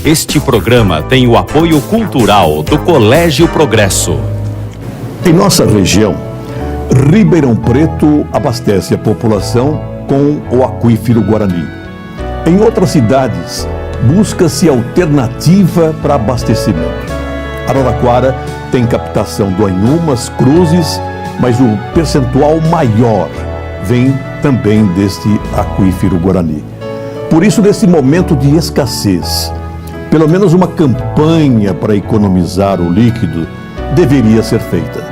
Este programa tem o apoio cultural do Colégio Progresso. Em nossa região, Ribeirão Preto abastece a população com o aquífero Guarani. Em outras cidades, busca-se alternativa para abastecimento. Araraquara tem captação do Anhumas, Cruzes, mas o percentual maior vem também deste aquífero Guarani. Por isso, nesse momento de escassez, pelo menos uma campanha para economizar o líquido deveria ser feita.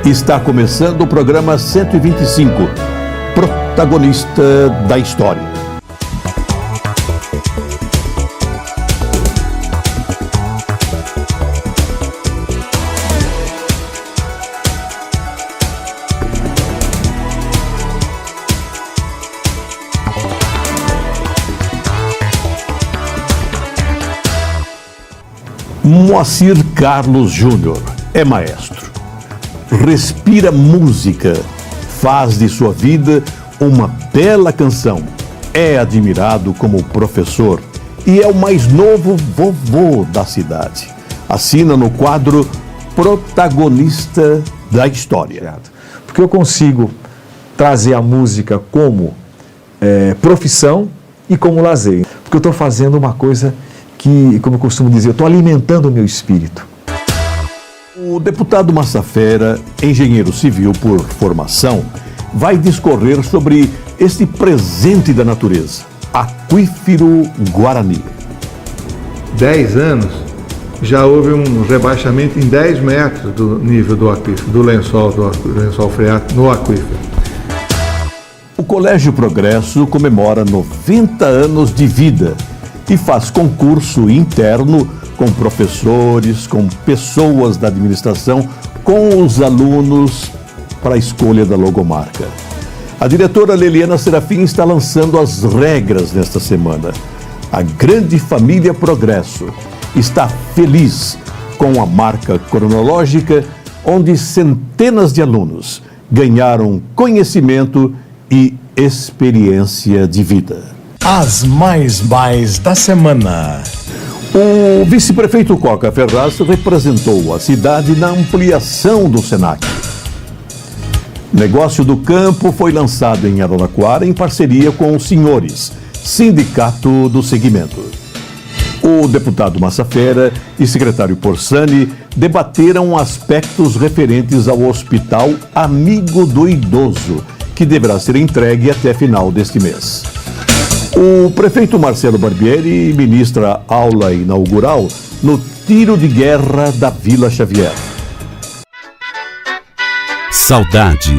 Está começando o programa 125, Protagonista da História. Moacir Carlos Júnior é maestro. Respira música, faz de sua vida uma bela canção. É admirado como professor e é o mais novo vovô da cidade. Assina no quadro Protagonista da História. Porque eu consigo trazer a música como profissão e como lazer. Porque eu estou fazendo uma coisa que, como eu costumo dizer, eu estou alimentando o meu espírito. O deputado Massafera, engenheiro civil por formação, vai discorrer sobre este presente da natureza, aquífero Guarani. 10 anos, já houve um rebaixamento em 10 metros do nível do aquífero, do lençol freático no aquífero. O Colégio Progresso comemora 90 anos de vida e faz concurso interno com professores, com pessoas da administração, com os alunos para a escolha da logomarca. A diretora Leliana Serafim está lançando as regras nesta semana. A grande família Progresso está feliz com a marca cronológica, onde centenas de alunos ganharam conhecimento e experiência de vida. As mais da semana. O vice-prefeito Coca Ferraz representou a cidade na ampliação do SENAC. Negócio do Campo foi lançado em Araraquara em parceria com os senhores, sindicato do segmento. O deputado Massafera e secretário Porsani debateram aspectos referentes ao Hospital Amigo do Idoso, que deverá ser entregue até final deste mês. O prefeito Marcelo Barbieri ministra aula inaugural no tiro de guerra da Vila Xavier. Saudade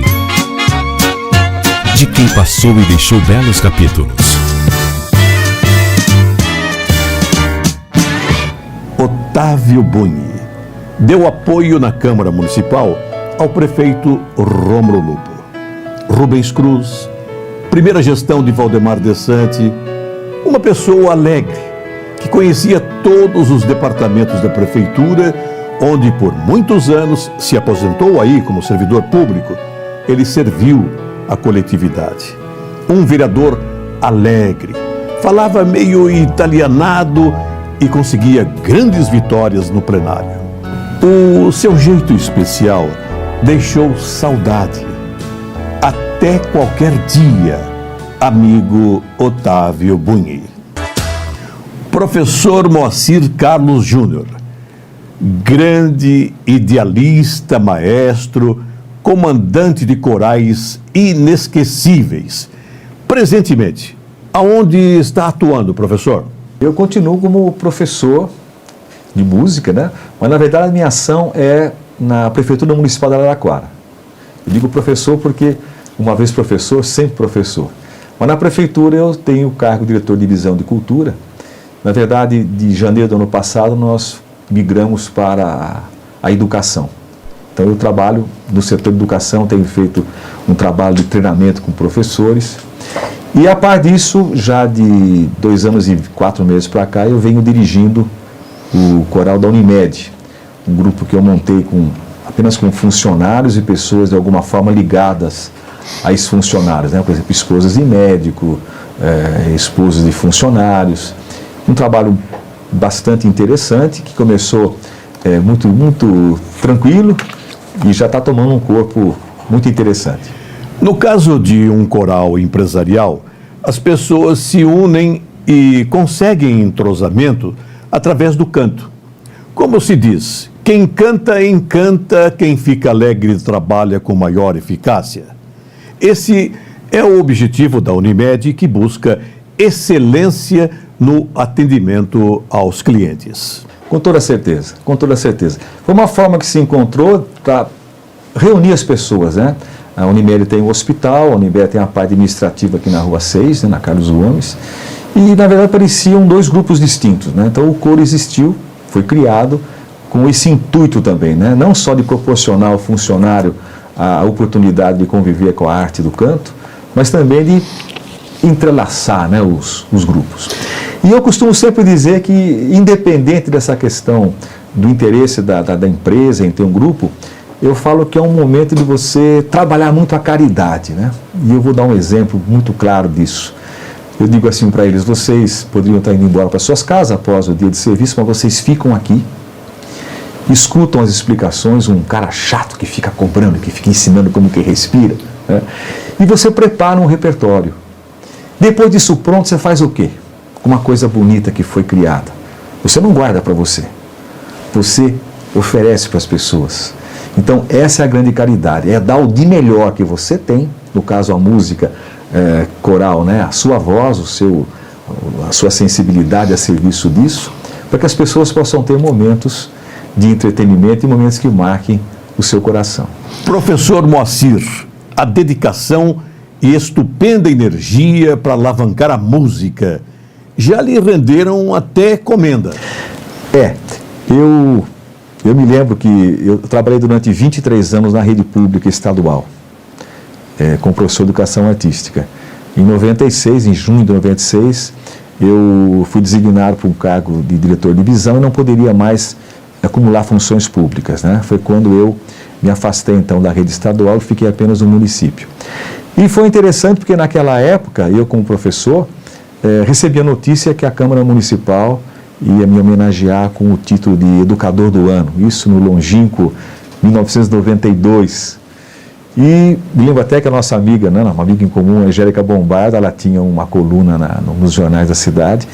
de quem passou e deixou belos capítulos. Otávio Bunhe deu apoio na Câmara Municipal ao prefeito Rômulo Lupo. Rubens Cruz, primeira gestão de Valdemar Dessante, uma pessoa alegre, que conhecia todos os departamentos da prefeitura, onde por muitos anos se aposentou aí como servidor público. Ele serviu a coletividade. Um vereador alegre, falava meio italianado e conseguia grandes vitórias no plenário. O seu jeito especial deixou saudade. Até qualquer dia, amigo Otávio Bunhe. Professor Moacir Carlos Júnior, grande idealista, maestro, comandante de corais inesquecíveis. Presentemente, aonde está atuando, professor? Eu continuo como professor de música, né? Mas na verdade a minha ação é na Prefeitura Municipal de Araraquara. Eu digo professor porque uma vez professor, sempre professor. Mas na prefeitura eu tenho o cargo de diretor de divisão de cultura. Na verdade, de janeiro do ano passado, nós migramos para a educação. Então eu trabalho no setor de educação, tenho feito um trabalho de treinamento com professores. E a par disso, já de 2 anos e 4 meses para cá, eu venho dirigindo o coral da Unimed, um grupo que eu montei apenas com funcionários e pessoas de alguma forma ligadas a esses funcionários, né? Por exemplo, esposas de médico, esposas de funcionários. Um trabalho bastante interessante, que começou muito tranquilo e já está tomando um corpo muito interessante. No caso de um coral empresarial, as pessoas se unem e conseguem entrosamento através do canto. Como se diz, quem canta encanta, quem fica alegre trabalha com maior eficácia. Esse é o objetivo da Unimed, que busca excelência no atendimento aos clientes. Com toda certeza, com toda certeza. Foi uma forma que se encontrou para reunir as pessoas, né? A Unimed tem um hospital, a Unimed tem a parte administrativa aqui na Rua 6, né, na Carlos Gomes, e na verdade pareciam dois grupos distintos, né? Então o coro existiu, foi criado com esse intuito também, né? Não só de proporcionar ao funcionário a oportunidade de conviver com a arte do canto, mas também de entrelaçar, né, os grupos. E eu costumo sempre dizer que, independente dessa questão do interesse da empresa em ter um grupo, eu falo que é um momento de você trabalhar muito a caridade, né? E eu vou dar um exemplo muito claro disso. Eu digo assim para eles: vocês poderiam estar indo embora para suas casas após o dia de serviço, mas vocês ficam aqui, escutam as explicações, um cara chato que fica cobrando, que fica ensinando como que respira, né? E você prepara um repertório. Depois disso pronto, você faz o quê? Uma coisa bonita que foi criada. Você não guarda para você. Você oferece para as pessoas. Então, essa é a grande caridade. É dar o de melhor que você tem, no caso a música coral, né? A sua voz, a sua sensibilidade a serviço disso, para que as pessoas possam ter momentos de entretenimento e momentos que marquem o seu coração. Professor Moacir, a dedicação e estupenda energia para alavancar a música já lhe renderam até comenda. Eu me lembro que eu trabalhei durante 23 anos na rede pública estadual, como professor de educação artística. Em 96, em junho de 96, eu fui designado para um cargo de diretor de divisão e não poderia mais acumular funções públicas, né? Foi quando eu me afastei então da rede estadual e fiquei apenas no município. E foi interessante porque naquela época, eu como professor, recebi a notícia que a Câmara Municipal ia me homenagear com o título de Educador do Ano, isso no longínquo 1992. E me lembro até que a nossa amiga, né, uma amiga em comum, a Angélica Bombarda, ela tinha uma coluna nos jornais da cidade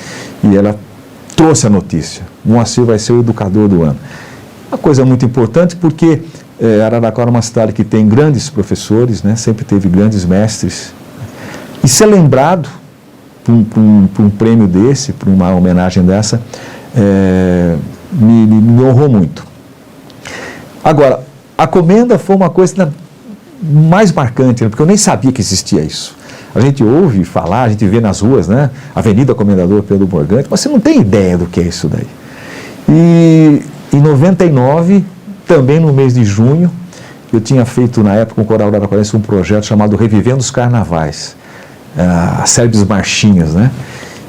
e ela trouxe a notícia: Moacir vai ser o Educador do Ano. Uma coisa muito importante porque Araraquara é uma cidade que tem grandes professores, né, sempre teve grandes mestres, e ser lembrado por um prêmio desse, por uma homenagem dessa, me honrou muito. Agora, a comenda foi uma coisa mais marcante, né, porque eu nem sabia que existia isso. A gente ouve falar, a gente vê nas ruas, né, Avenida Comendador Pedro Morgante, mas você não tem ideia do que é isso daí. E em 99, também no mês de junho, eu tinha feito na época com o Coral Araraquarense um projeto chamado Revivendo os Carnavais, a série dos marchinhas, né?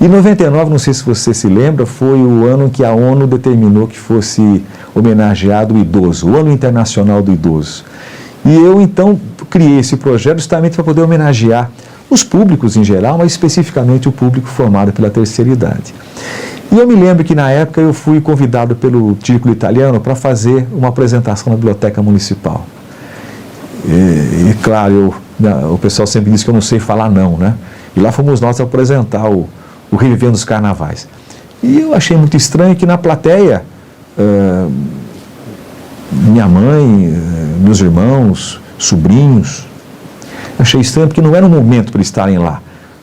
E 99, não sei se você se lembra, foi o ano que a ONU determinou que fosse homenageado o idoso, o Ano Internacional do Idoso. E eu então criei esse projeto justamente para poder homenagear os públicos em geral, mas especificamente o público formado pela terceira idade. E eu me lembro que na época eu fui convidado pelo Círculo Italiano para fazer uma apresentação na Biblioteca Municipal. E claro, o pessoal sempre diz que eu não sei falar não, né? E lá fomos nós apresentar o Revivendo os Carnavais. E eu achei muito estranho que na plateia, minha mãe, meus irmãos, sobrinhos, achei estranho porque não era um momento para estarem lá,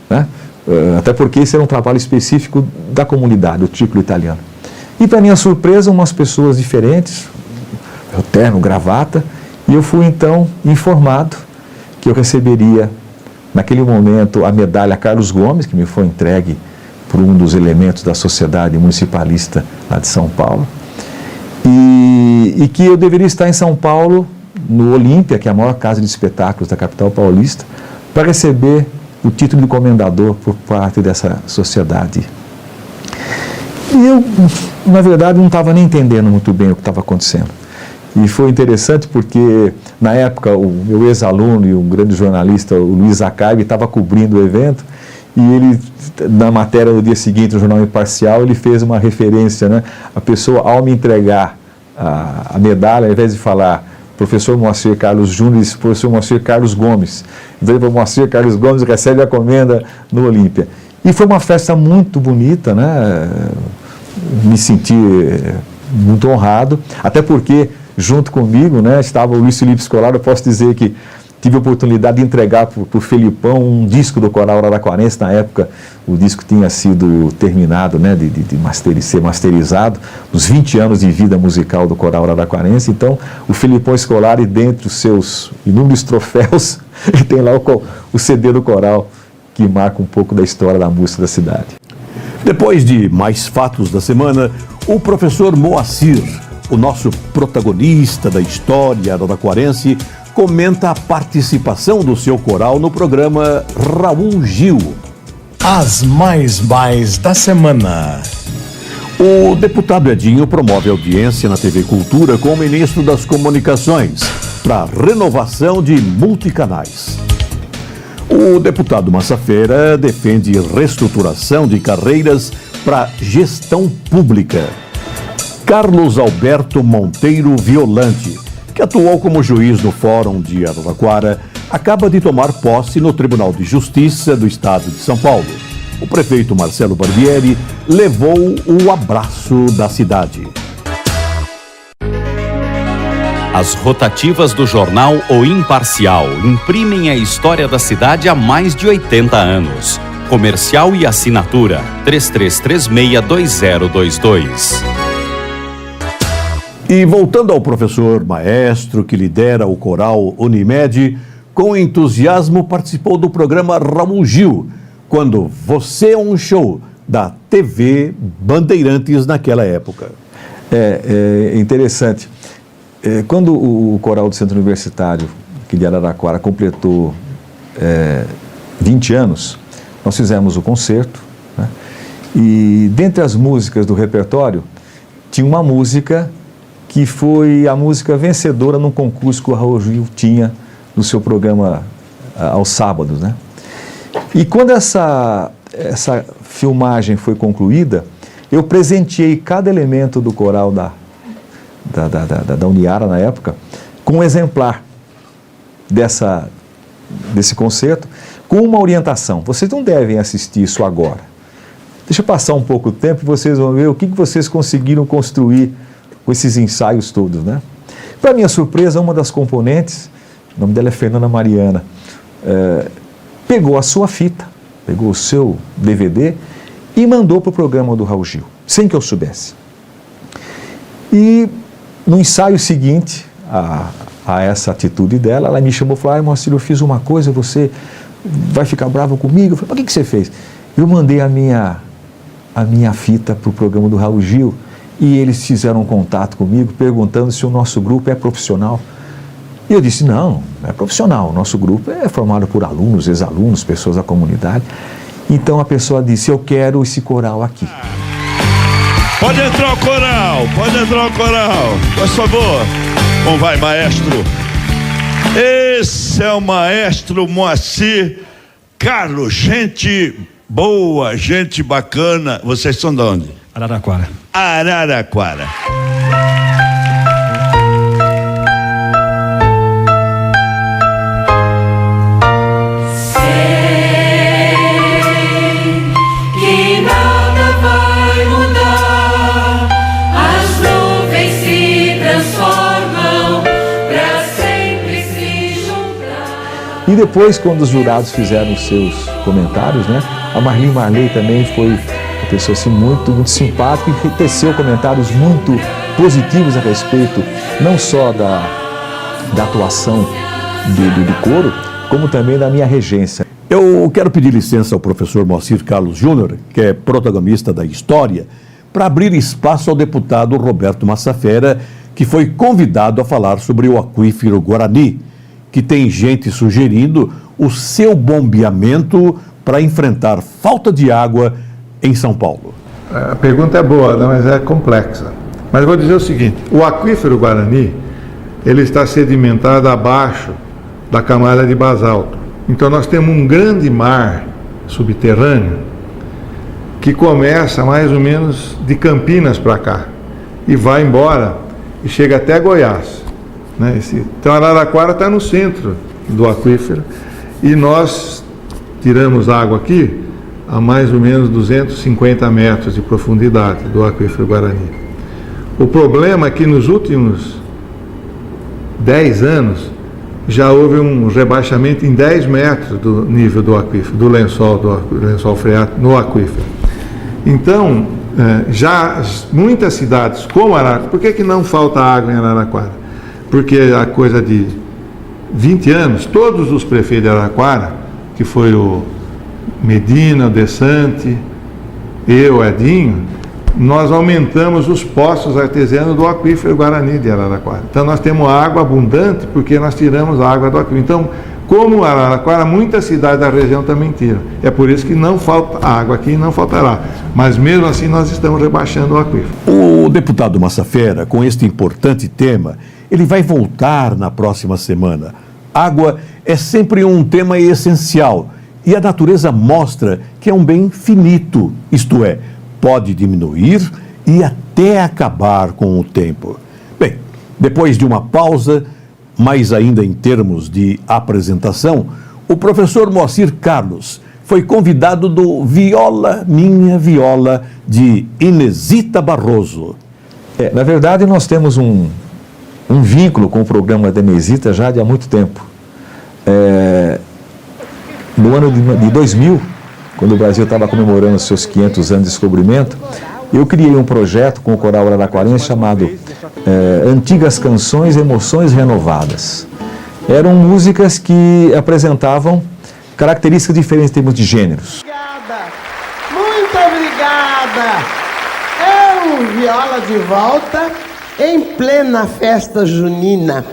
né? Até porque esse era um trabalho específico da comunidade, o Círculo Italiano. E para minha surpresa, umas pessoas diferentes, terno, gravata, e eu fui então informado que eu receberia, naquele momento, a medalha Carlos Gomes, que me foi entregue por um dos elementos da Sociedade Municipalista lá de São Paulo, e que eu deveria estar em São Paulo, no Olímpia, que é a maior casa de espetáculos da capital paulista, para receber o título de comendador por parte dessa sociedade. E eu, na verdade, não estava nem entendendo muito bem o que estava acontecendo. E foi interessante porque, na época, o meu ex-aluno e um grande jornalista, o Luiz Acaib, estava cobrindo o evento, e ele, na matéria do dia seguinte, no Jornal Imparcial, ele fez uma referência, né? A pessoa, ao me entregar a medalha, ao invés de falar professor Moacir Carlos Júnior, disse professor Moacir Carlos Gomes. Então, o Moacir Carlos Gomes recebe a comenda no Olímpia. E foi uma festa muito bonita, né? Me senti muito honrado, até porque, junto comigo, né, estava o Luiz Felipe Scolaro. Eu posso dizer que tive a oportunidade de entregar para o Felipão um disco do Coral Araraquarense. Na época, o disco tinha sido terminado, né, de ser masterizado, os 20 anos de vida musical do Coral Araraquarense. Então, o Felipão Scolari, dentre os seus inúmeros troféus, ele tem lá o CD do Coral, que marca um pouco da história da música da cidade. Depois de mais fatos da semana, o professor Moacir, o nosso protagonista da história araraquarense, comenta a participação do seu coral no programa Raul Gil. As mais da semana. O deputado Edinho promove audiência na TV Cultura com o ministro das Comunicações para renovação de multicanais. O deputado Massafera defende reestruturação de carreiras para gestão pública. Carlos Alberto Monteiro Violante, que atuou como juiz no Fórum de Araraquara, acaba de tomar posse no Tribunal de Justiça do Estado de São Paulo. O prefeito Marcelo Barbieri levou o abraço da cidade. As rotativas do jornal O Imparcial imprimem a história da cidade há mais de 80 anos. Comercial e assinatura 33362022. E voltando ao professor maestro que lidera o coral Unimed, com entusiasmo participou do programa Raul Gil, quando Você é um Show, da TV Bandeirantes naquela época. É interessante. Quando o Coral do Centro Universitário, aqui de Araraquara, completou 20 anos, nós fizemos o concerto, né? E dentre as músicas do repertório, tinha uma música que foi a música vencedora num concurso que o Raul Gil tinha no seu programa aos sábados, né? E quando essa filmagem foi concluída, eu presenteei cada elemento do coral da Uniara na época com um exemplar desse concerto, com uma orientação. Vocês não devem assistir isso agora. Deixa passar um pouco de tempo e vocês vão ver o que vocês conseguiram construir com esses ensaios todos, né? Para minha surpresa, uma das componentes, o nome dela é Fernanda Mariana, pegou a sua fita, pegou o seu DVD e mandou para o programa do Raul Gil, sem que eu soubesse. E no ensaio seguinte a essa atitude dela, ela me chamou e falou: Moacir, eu fiz uma coisa, você vai ficar bravo comigo? Eu falei: mas o que você fez? Eu mandei a minha fita para o programa do Raul Gil e eles fizeram um contato comigo perguntando se o nosso grupo é profissional. E eu disse: não é profissional, o nosso grupo é formado por alunos, ex-alunos, pessoas da comunidade. Então a pessoa disse: eu quero esse coral aqui. Pode entrar o coral, por favor. Como vai, maestro? Esse é o maestro Moacir Carlos, gente boa, gente bacana. Vocês são de onde? Araraquara. Araraquara. E depois, quando os jurados fizeram os seus comentários, né, a Marli Marley também foi uma pessoa assim, muito simpática e teceu comentários muito positivos a respeito não só da atuação do coro, como também da minha regência. Eu quero pedir licença ao professor Moacir Carlos Júnior, que é protagonista da história, para abrir espaço ao deputado Roberto Massafera, que foi convidado a falar sobre o aquífero Guarani, que tem gente sugerindo o seu bombeamento para enfrentar falta de água em São Paulo. A pergunta é boa, mas é complexa. Mas vou dizer o seguinte: o aquífero Guarani, ele está sedimentado abaixo da camada de basalto. Então nós temos um grande mar subterrâneo que começa mais ou menos de Campinas para cá e vai embora e chega até Goiás, né? Então Araraquara está no centro do aquífero e nós tiramos água aqui a mais ou menos 250 metros de profundidade do aquífero Guarani. O problema é que nos últimos 10 anos já houve um rebaixamento em 10 metros do nível do aquífero, do lençol freático no aquífero. Então, já muitas cidades como Araraquara, por que não falta água em Araraquara? Porque há coisa de 20 anos, todos os prefeitos de Araraquara, que foi o Medina, o Desante, eu, Edinho, nós aumentamos os poços artesianos do aquífero Guarani de Araraquara. Então nós temos água abundante porque nós tiramos a água do aquífero. Então, como Araraquara, muitas cidades da região também tiram. É por isso que não falta água aqui e não faltará. Mas mesmo assim nós estamos rebaixando o aquífero. O deputado Massafera, com este importante tema, ele vai voltar na próxima semana. Água é sempre um tema essencial e a natureza mostra que é um bem finito, isto é, pode diminuir e até acabar com o tempo. Bem, depois de uma pausa, mas ainda em termos de apresentação, o professor Moacir Carlos foi convidado do Viola Minha Viola, de Inesita Barroso. Na verdade, nós temos um vínculo com o programa da Inesita já de há muito tempo. No ano de 2000, quando o Brasil estava comemorando seus 500 anos de descobrimento, eu criei um projeto com o Coral Araraquarense chamado Antigas Canções, Emoções Renovadas. Eram músicas que apresentavam características diferentes em termos de gêneros. Obrigada, muito obrigada. É o Viola de volta em plena festa junina.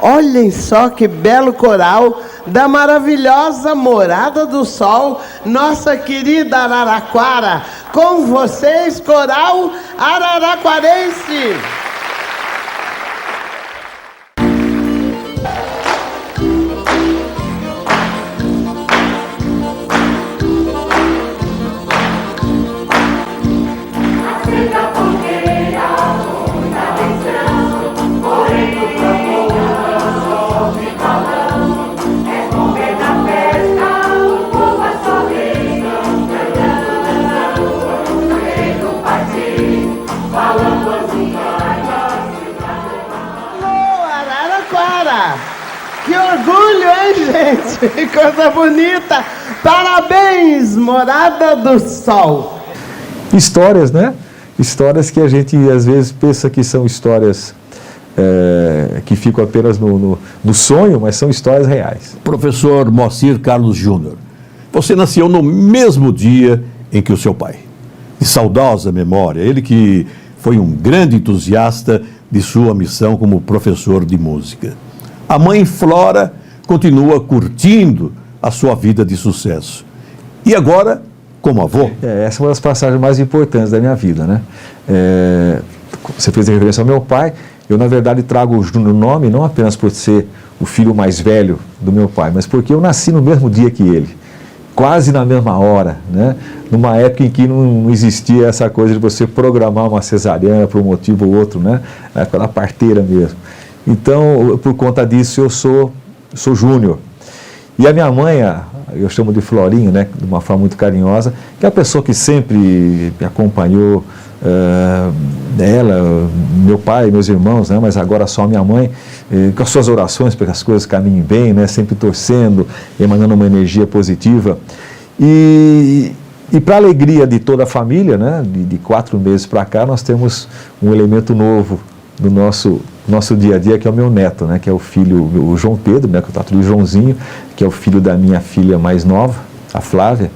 Olhem só que belo coral da maravilhosa Morada do Sol, nossa querida Araraquara. Com vocês, coral araraquarense. Que orgulho, hein, gente? Que coisa bonita. Parabéns, Morada do Sol. Histórias, né? Histórias que a gente às vezes pensa que são histórias que ficam apenas no sonho, mas são histórias reais. Professor Moacir Carlos Júnior, você nasceu no mesmo dia em que o seu pai. De saudosa memória, ele que foi um grande entusiasta de sua missão como professor de música. A mãe Flora continua curtindo a sua vida de sucesso. E agora, como avô? Essa é uma das passagens mais importantes da minha vida, né? Você fez referência ao meu pai. Eu, na verdade, trago o Júnior no nome não apenas por ser o filho mais velho do meu pai, mas porque eu nasci no mesmo dia que ele, quase na mesma hora, né? Numa época em que não existia essa coisa de você programar uma cesariana por um motivo ou outro, né? Pela parteira mesmo. Então, por conta disso, eu sou Júnior. E a minha mãe, eu chamo de Florinha, né, de uma forma muito carinhosa, que é a pessoa que sempre me acompanhou, ela, meu pai, meus irmãos, né, mas agora só a minha mãe, com as suas orações para que as coisas caminhem bem, né, sempre torcendo, emanando uma energia positiva. E para a alegria de toda a família, né, de 4 meses para cá, nós temos um elemento novo do nosso dia a dia, que é o meu neto, né, que é o filho, o João Pedro, né, que eu trato de Joãozinho, que é o filho da minha filha mais nova, a Flávia,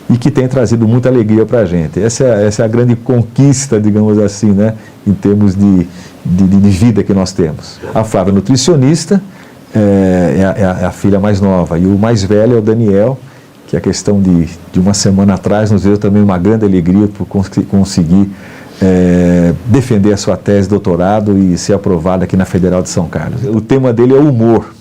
e que tem trazido muita alegria para a gente. Essa é a grande conquista, digamos assim, né, em termos de vida que nós temos. A Flávia é nutricionista, é a filha mais nova, e o mais velho é o Daniel, que a questão de uma semana atrás nos deu também uma grande alegria por conseguir defender a sua tese de doutorado e ser aprovado aqui na Federal de São Carlos. O tema dele é o humor.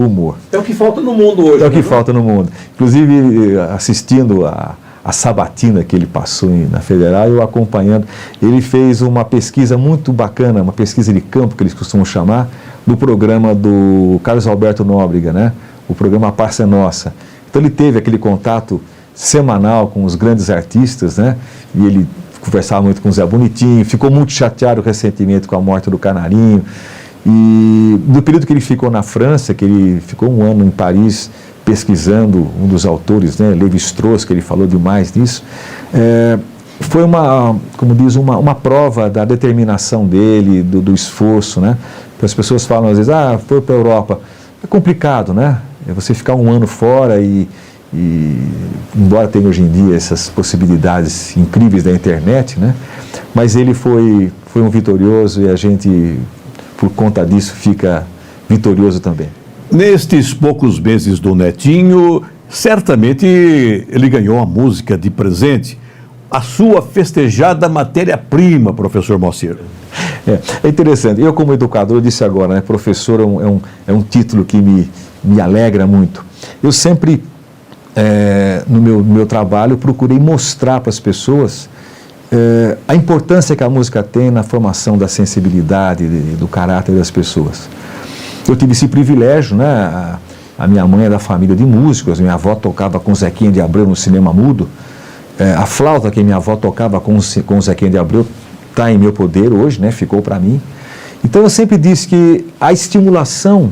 humor. É o que falta no mundo hoje. É o que né? falta no mundo. Inclusive, assistindo a sabatina que ele passou na Federal, eu acompanhando, ele fez uma pesquisa muito bacana, uma pesquisa de campo, que eles costumam chamar, do programa do Carlos Alberto Nóbrega, né? O programa Parça Nossa. Então ele teve aquele contato semanal com os grandes artistas, né? E ele conversava muito com o Zé Bonitinho, ficou muito chateado recentemente com a morte do Canarinho. E do período que ele ficou na França, que ele ficou 1 ano em Paris pesquisando, um dos autores, né, Lévi-Strauss, que ele falou demais nisso, foi como diz, uma prova da determinação dele, do esforço, né? As pessoas falam às vezes, foi para a Europa. É complicado, né? Você ficar 1 ano fora e embora tenha hoje em dia essas possibilidades incríveis da internet, né? Mas ele foi um vitorioso e a gente, por conta disso, fica vitorioso também. Nestes poucos meses do Netinho, certamente ele ganhou a música de presente, a sua festejada matéria-prima, professor Moacir. É interessante. Eu, como educador, eu disse agora, né, professor é um título que me alegra muito. Eu sempre, no meu trabalho, procurei mostrar para as pessoas a importância que a música tem na formação da sensibilidade, do caráter das pessoas. Eu tive esse privilégio, né? A minha mãe é da família de músicos, minha avó tocava com Zequinha de Abreu no cinema mudo. A flauta que minha avó tocava com o Zequinha de Abreu está em meu poder hoje, né? Ficou para mim. Então eu sempre disse que a estimulação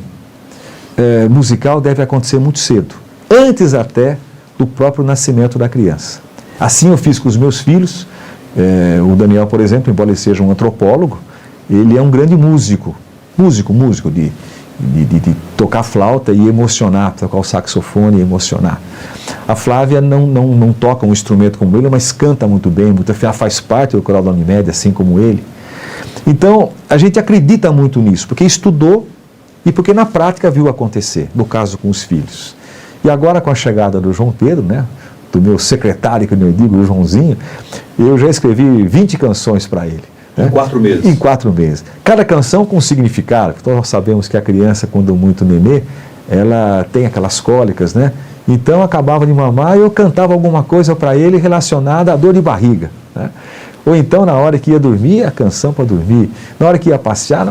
musical deve acontecer muito cedo, antes até do próprio nascimento da criança. Assim eu fiz com os meus filhos. O Daniel, por exemplo, embora ele seja um antropólogo, ele é um grande músico de tocar flauta e emocionar, tocar o saxofone e emocionar. A Flávia não toca um instrumento como ele, mas canta muito bem, faz parte do coral da Unimed, assim como ele. Então, a gente acredita muito nisso, porque estudou e porque na prática viu acontecer, no caso com os filhos. E agora com a chegada do João Pedro, né, do meu secretário, que eu digo, o Joãozinho, eu já escrevi 20 canções para ele. Em 4 meses. Em 4 meses. Cada canção com significado. Então nós sabemos que a criança, quando muito nenê, ela tem aquelas cólicas, né? Então acabava de mamar e eu cantava alguma coisa para ele relacionada à dor de barriga, né? Ou então na hora que ia dormir, a canção para dormir. Na hora que ia passear,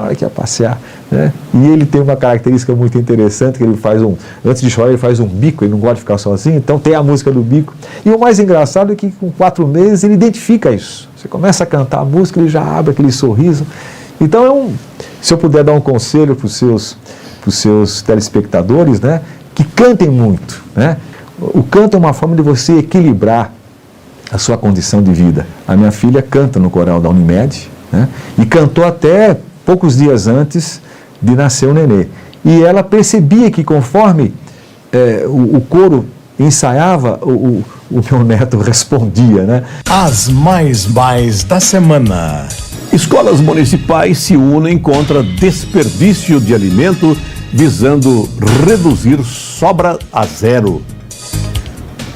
né? E ele tem uma característica muito interessante, que ele faz antes de chorar ele faz um bico, ele não gosta de ficar sozinho, então tem a música do bico. E o mais engraçado é que com 4 meses ele identifica isso. Você começa a cantar a música, ele já abre aquele sorriso. Então se eu puder dar um conselho para os seus telespectadores, né, que cantem muito, né? O canto é uma forma de você equilibrar a sua condição de vida. A minha filha canta no coral da Unimed, né, e cantou até poucos dias antes de nascer o nenê. E ela percebia que conforme o coro ensaiava, o meu neto respondia, né? As mais da semana. Escolas municipais se unem contra desperdício de alimento, visando reduzir sobra a zero.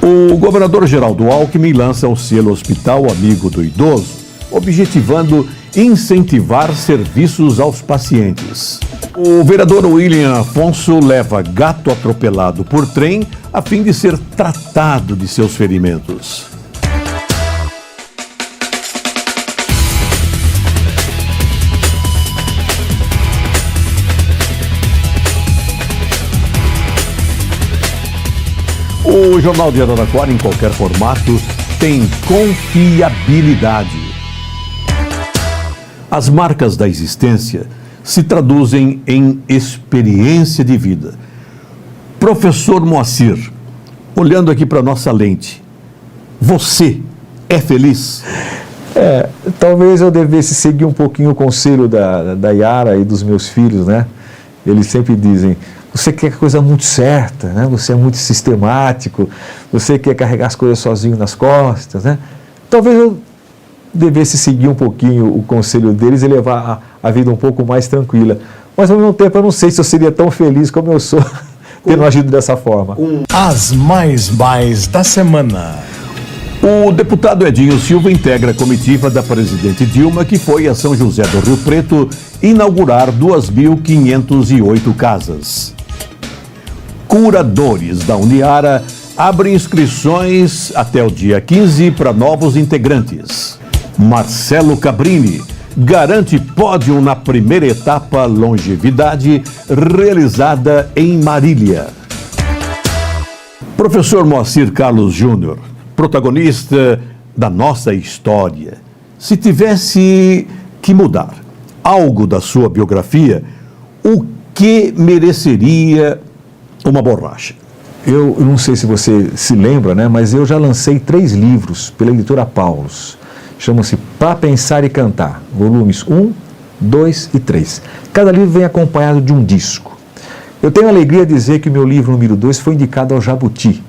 O governador Geraldo Alckmin lança o selo Hospital Amigo do Idoso, objetivando incentivar serviços aos pacientes. O vereador William Afonso leva gato atropelado por trem a fim de ser tratado de seus ferimentos. O Jornal de Araraquara, em qualquer formato, tem confiabilidade. As marcas da existência se traduzem em experiência de vida. Professor Moacir, olhando aqui para a nossa lente, você é feliz? Talvez eu devesse seguir um pouquinho o conselho da Yara e dos meus filhos, né? Eles sempre dizem: você quer coisa muito certa, né? Você é muito sistemático, você quer carregar as coisas sozinho nas costas, né? Talvez eu devesse seguir um pouquinho o conselho deles e levar a vida um pouco mais tranquila. Mas ao mesmo tempo eu não sei se eu seria tão feliz como eu sou tendo agido dessa forma. As mais da semana. O deputado Edinho Silva integra a comitiva da presidente Dilma, que foi a São José do Rio Preto inaugurar 2.508 casas. curadores da Uniara abrem inscrições até o dia 15 para novos integrantes. Marcelo Cabrini garante pódio na primeira etapa Longevidade realizada em Marília. Professor Moacir Carlos Júnior, protagonista da nossa história, se tivesse que mudar algo da sua biografia, o que mereceria uma borracha? Eu não sei se você se lembra, né? Mas eu já lancei 3 livros pela editora Paulus. Chamam-se Pra Pensar e Cantar, volumes 1, 2 e 3. Cada livro vem acompanhado de um disco. Eu tenho a alegria de dizer que o meu livro número 2 foi indicado ao Jabuti,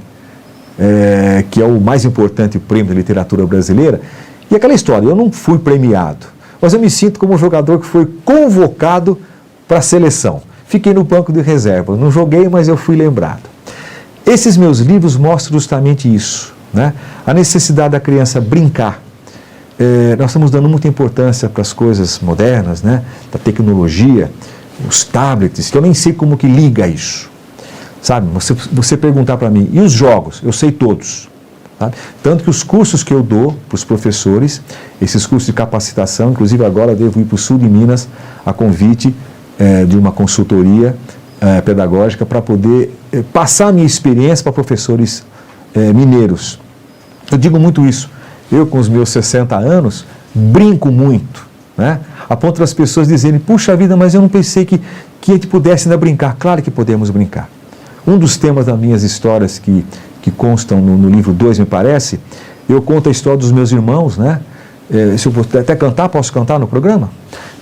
que é o mais importante prêmio da literatura brasileira. E aquela história, eu não fui premiado, mas eu me sinto como um jogador que foi convocado para a seleção. Fiquei no banco de reserva, não joguei, mas eu fui lembrado. Esses meus livros mostram justamente isso, né? A necessidade da criança brincar. Nós estamos dando muita importância para as coisas modernas, né? Da tecnologia, os tablets, que eu nem sei como que liga isso. Sabe, você perguntar para mim, e os jogos? Eu sei todos. Sabe? Tanto que os cursos que eu dou para os professores, esses cursos de capacitação, inclusive agora eu devo ir para o sul de Minas a convite de uma consultoria pedagógica para poder passar a minha experiência para professores mineiros. Eu digo muito isso. Eu, com os meus 60 anos, brinco muito, né? A ponto das pessoas dizerem, puxa vida, mas eu não pensei que a gente pudesse ainda brincar. Claro que podemos brincar. Um dos temas das minhas histórias que constam no livro 2, me parece, eu conto a história dos meus irmãos, né? Se eu puder até cantar, posso cantar no programa?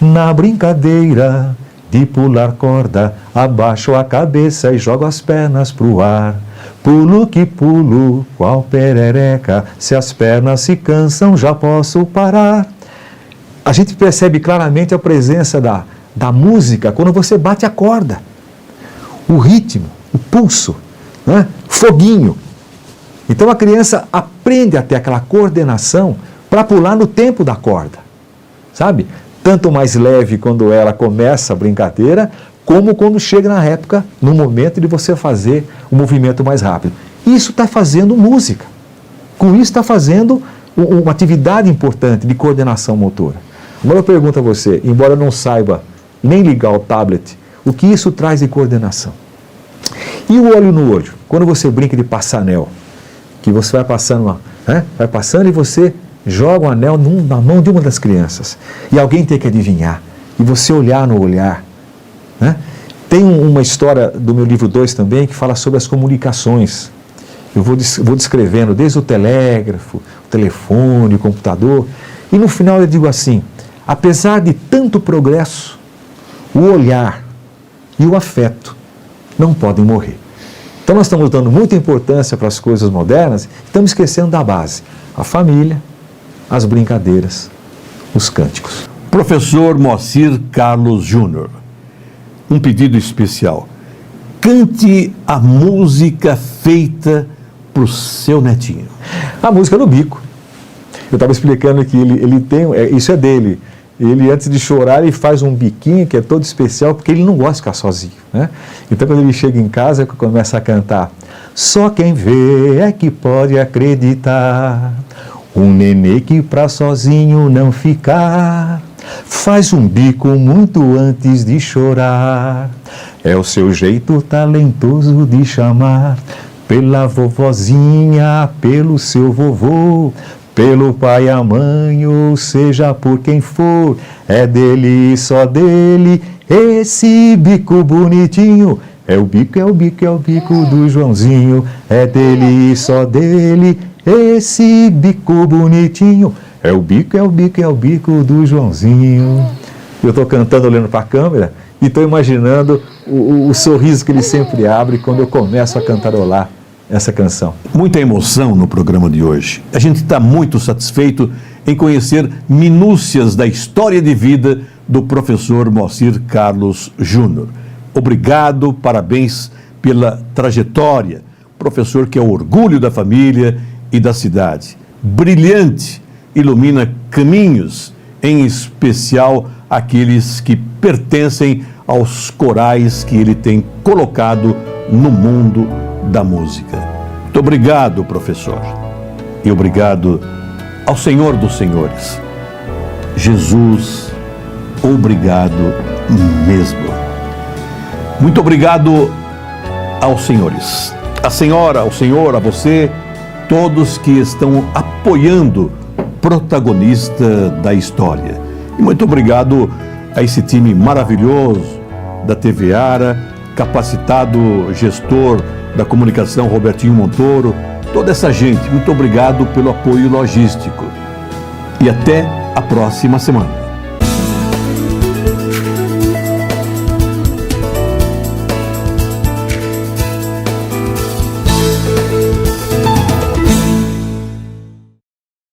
Na brincadeira de pular corda, abaixo a cabeça e jogo as pernas pro ar. Pulo que pulo, qual perereca, se as pernas se cansam já posso parar. A gente percebe claramente a presença da música quando você bate a corda. O ritmo, o pulso, né? Foguinho. Então a criança aprende a ter aquela coordenação para pular no tempo da corda, sabe? Tanto mais leve quando ela começa a brincadeira, como quando chega na época, no momento de você fazer o movimento mais rápido. Isso está fazendo música. Com isso está fazendo uma atividade importante de coordenação motora. Agora eu pergunto a você, embora eu não saiba nem ligar o tablet, o que isso traz de coordenação? E o olho no olho? Quando você brinca de passar anel, que você vai passando, vai passando e você joga um anel na mão de uma das crianças, e alguém tem que adivinhar, e você olhar no olhar, né? Tem uma história do meu livro 2 também que fala sobre as comunicações. Eu vou descrevendo desde o telégrafo, o telefone, o computador, e no final eu digo assim, apesar de tanto progresso, o olhar e o afeto não podem morrer. Então nós estamos dando muita importância para as coisas modernas, estamos esquecendo da base, a família, as brincadeiras, os cânticos. Professor Moacir Carlos Júnior, um pedido especial. Cante a música feita para o seu netinho. A música do Bico. Eu estava explicando que ele tem, isso é dele. Ele, antes de chorar, ele faz um biquinho que é todo especial, porque ele não gosta de ficar sozinho, né? Então, quando ele chega em casa, começa a cantar. Só quem vê é que pode acreditar. Um nenê que pra sozinho não ficar, faz um bico muito antes de chorar. É o seu jeito talentoso de chamar pela vovozinha, pelo seu vovô, pelo pai, a mãe, ou seja, por quem for. É dele, só dele, esse bico bonitinho. É o bico, é o bico, é o bico do Joãozinho. É dele, só dele, esse bico bonitinho. É o bico, é o bico, é o bico do Joãozinho. Eu estou cantando olhando para a câmera e estou imaginando o sorriso que ele sempre abre quando eu começo a cantarolar essa canção. Muita emoção no programa de hoje. A gente está muito satisfeito em conhecer minúcias da história de vida do professor Moacir Carlos Júnior. Obrigado, parabéns pela trajetória. Professor que é o orgulho da família e da cidade. Brilhante, ilumina caminhos, em especial aqueles que pertencem aos corais que ele tem colocado no mundo da música. Muito obrigado, professor. E obrigado ao Senhor dos Senhores. Jesus, obrigado mesmo. Muito obrigado aos senhores, a senhora, ao senhor, a você, todos que estão apoiando o protagonista da história. E muito obrigado a esse time maravilhoso da TV Ara, capacitado gestor da comunicação Robertinho Montoro, toda essa gente, muito obrigado pelo apoio logístico. E até a próxima semana.